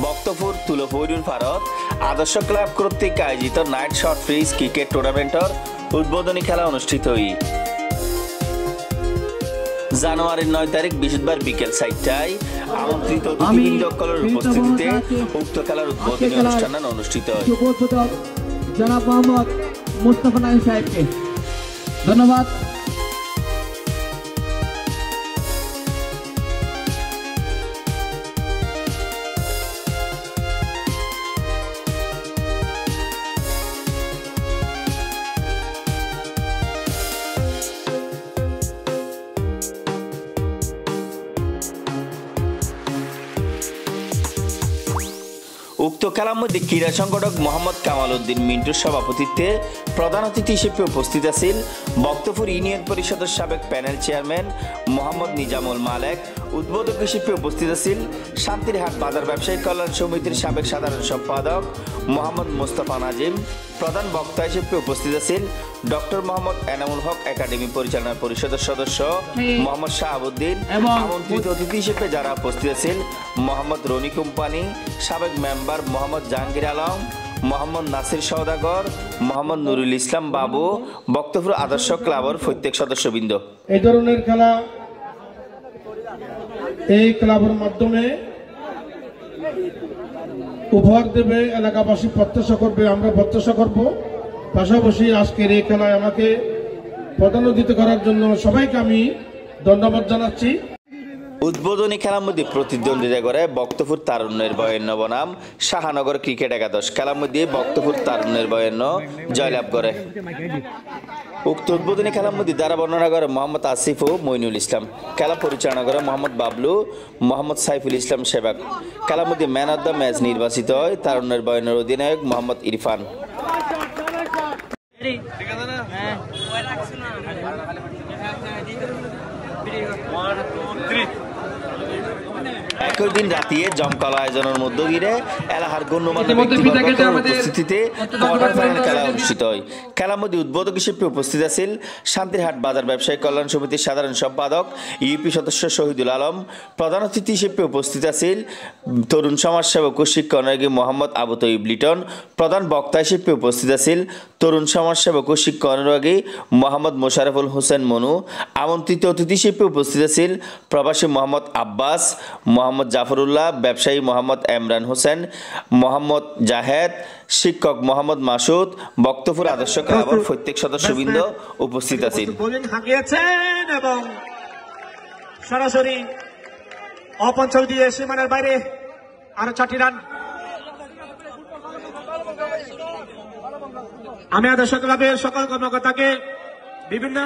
বক্তপুর তুলফৈরুর ভারত আদর্শ ক্লাব কর্তৃক আয়োজিত নাইট শট ফ্রিজ ক্রিকেট টুর্নামেন্টর উদ্বোধনী খেলা অনুষ্ঠিত জানুয়ারির 9 তারিখ বৃহস্পতিবার বিকেল 4টায় আমন্ত্রিত অতিথিবৃন্দসকলের উপস্থিতিতে উক্ত খেলার উদ্বোধনী অনুষ্ঠান অনুষ্ঠিত হয়। জনাব মোহাম্মদ মুস্তাফা নাইম সাহেবকে ধন্যবাদ। উক্ত খেলার মধ্যে ক্রীড়া সংগঠক মোহাম্মদ কামাল উদ্দিন মিন্টুর সভাপতিত্বে প্রধান অতিথি হিসেবে উপস্থিত আছেন বক্তপুর ইউনিয়ন পরিষদের সাবেক প্যানেল চেয়ারম্যান মোহাম্মদ নিজামুল মালেক। উদ্বোধক হিসেবে উপস্থিত আছেন শান্তিরহাট বাজার ব্যবসায়ী কল্যাণ সমিতির সাবেক সাধারণ সম্পাদক মোহাম্মদ মোস্তফা নাজিম। প্রধান বক্তা হিসেবে উপস্থিত আছেন ডক্টর মোহাম্মদ এনামুল হক একাডেমি পরিচালনা পরিষদের সদস্য মোহাম্মদ শাহাবুদ্দিন। আমন্ত্রিত অতিথি হিসেবে যারা উপস্থিত আছেন মোহাম্মদ রনি কোম্পানি, সাবেক মেম্বার মোহাম্মদ জাহাঙ্গীর আলম, মোহাম্মদ নাসির সওদাগর, মোহাম্মদ নুরুল ইসলাম বাবু, বক্তপুর আদর্শ ক্লাবের প্রত্যেক সদস্যবৃন্দ। এই ধরনের খেলা এই ক্লাবের মাধ্যমে উপহার দেবে, এলাকাবাসী প্রত্যাশা করবে, আমরা প্রত্যাশা করব। পাশাপাশি আজকের এই খেলায় আমাকে প্রধান অতিথি করার জন্য সবাইকে আমি ধন্যবাদ জানাচ্ছি। উদ্বোধনী খেলার মধ্যে প্রতিদ্বন্দ্বিতা করে বক্তপুর তারুণ্যের বয়ন্য বনাম শাহানগর ক্রিকেট একাদশ। খেলার মধ্যে বক্তপুর তারুণ্যের বয়ন্য জয়লাভ করে। উক্ত উদ্বোধনী খেলার মধ্যে দ্বারা বর্ণনা করে মোহাম্মদ আসিফ ও মইনুল ইসলাম। খেলা পরিচালনা করে মোহাম্মদ বাবলু, মোহাম্মদ সাইফুল ইসলাম সেবাক। খেলার মধ্যে ম্যান অব দ্য ম্যাচ নির্বাচিত হয় তারুণ্যের বয়ন্যের অধিনায়ক মোহাম্মদ ইরফান। একই দিন রাতে জমকালো আয়োজনের মধ্য দিয়ে এলাকার গণ্যমান্য ব্যক্তিবর্গের উপস্থিতিতে কোয়ার্টার ফাইনাল খেলা অনুষ্ঠিত হয়। খেলার মধ্যে উদ্বোধক হিসেবে উপস্থিত আছেন শান্তিরহাট বাজার ব্যবসায়ী কল্যাণ সমিতির সাধারণ সম্পাদক ইউপি সদস্য শহীদুল আলম। প্রধান অতিথি হিসেবে উপস্থিত আছেন তরুণ সমাজসেবক ও শিক্ষানুরাগী মোহাম্মদ আবু তৈব লিটন। প্রধান বক্তা হিসেবে উপস্থিত আছেন তরুণ সমাজসেবক ও শিক্ষানুরাগী মোহাম্মদ মোশারফুল হোসেন মনু। আমন্ত্রিত অতিথি হিসেবে উপস্থিত আছেন প্রবাসী মোহাম্মদ আব্বাস, মোহাম্মদ জাফরুল্লাহ, ব্যবসায়ী মোহাম্মদ ইমরান হোসেন, মোহাম্মদ জাহেদ, শিক্ষক মোহাম্মদ মাসুদ। বক্তপুর আদর্শ ক্লাবের প্রত্যেক সদস্যবৃন্দ উপস্থিত আছেন। এবং সরাসরি অপঞ্চল দিয়ে সীমানার বাইরে আরো 4টি রান। আমি আদর্শ ক্লাবের সকল কর্মকর্তাকে বিভিন্ন